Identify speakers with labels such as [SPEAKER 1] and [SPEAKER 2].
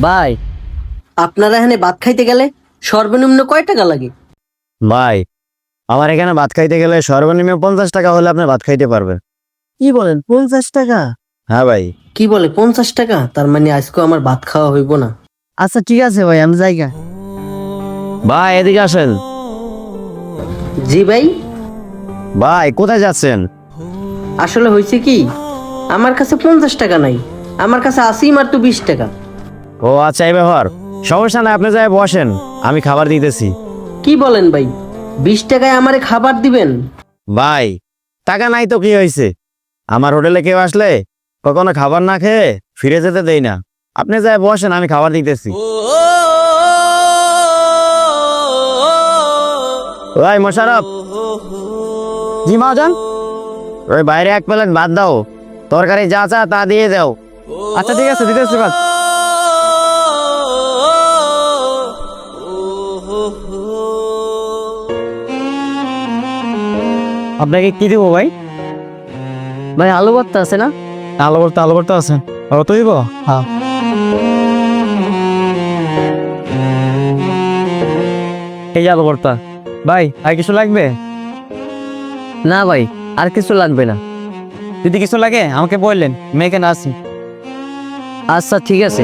[SPEAKER 1] ভাই, আপনারা এখানে ভাত খাইতে গেলে সর্বনিম্ন কয় টাকা লাগে?
[SPEAKER 2] ভাই, আমার এখানে ভাত খাইতে গেলে সর্বনিম্ন 50 টাকা হলে আপনি ভাত খাইতে পারবেন।
[SPEAKER 1] কি বলেন, 50 টাকা?
[SPEAKER 2] হ্যাঁ ভাই।
[SPEAKER 1] কি বলে 50 টাকা? তার মানে আজকে আমার ভাত খাওয়া হইব না। আচ্ছা ঠিক আছে ভাই, আমি যাইগা।
[SPEAKER 2] ভাই এদিকে আসেন।
[SPEAKER 1] জি ভাই।
[SPEAKER 2] ভাই কোথায় যাচ্ছেন?
[SPEAKER 1] আসলে হয়েছে কি, আমার কাছে 50 টাকা নাই, আমার কাছে আসি মাত্র 20 টাকা।
[SPEAKER 2] ও আচ্ছা, এই ব্যাপার। সমস্যা নাই, আপনি যাই বসেন, আমি খাবার দিতেছি।
[SPEAKER 1] কি বলেন ভাই, 20 টাকায় আমারে খাবার দিবেন?
[SPEAKER 2] ভাই, টাকা নাই তো কি হয়েছে? আমার হোটেলে কেউ আসলে কখনো খাবার না খেয়ে ফিরে যেতে দেই না। আপনি যাই বসেন, আমি খাবার দিতেছি। ভাই মোশারফ।
[SPEAKER 3] জি মহাজন।
[SPEAKER 2] ওই বাইরে 1 প্লেট ভাত দাও, তরকারি যা চা তা দিয়ে দাও।
[SPEAKER 3] আচ্ছা ঠিক আছে, দিতেছি বাদ। আপনাকে কি দিব ভাই?
[SPEAKER 1] ভাই আলু ভর্তা আছে না?
[SPEAKER 3] আলু ভর্তা আছে। ও তো দিব। হ্যাঁ। এই যে আলু ভর্তা। ভাই আর কিছু লাগবে?
[SPEAKER 1] না ভাই, আর কিছু লাগবে না।
[SPEAKER 3] যদি কিছু লাগে আমাকে বললেন, আমি এখানে আসি।
[SPEAKER 1] আচ্ছা ঠিক আছে।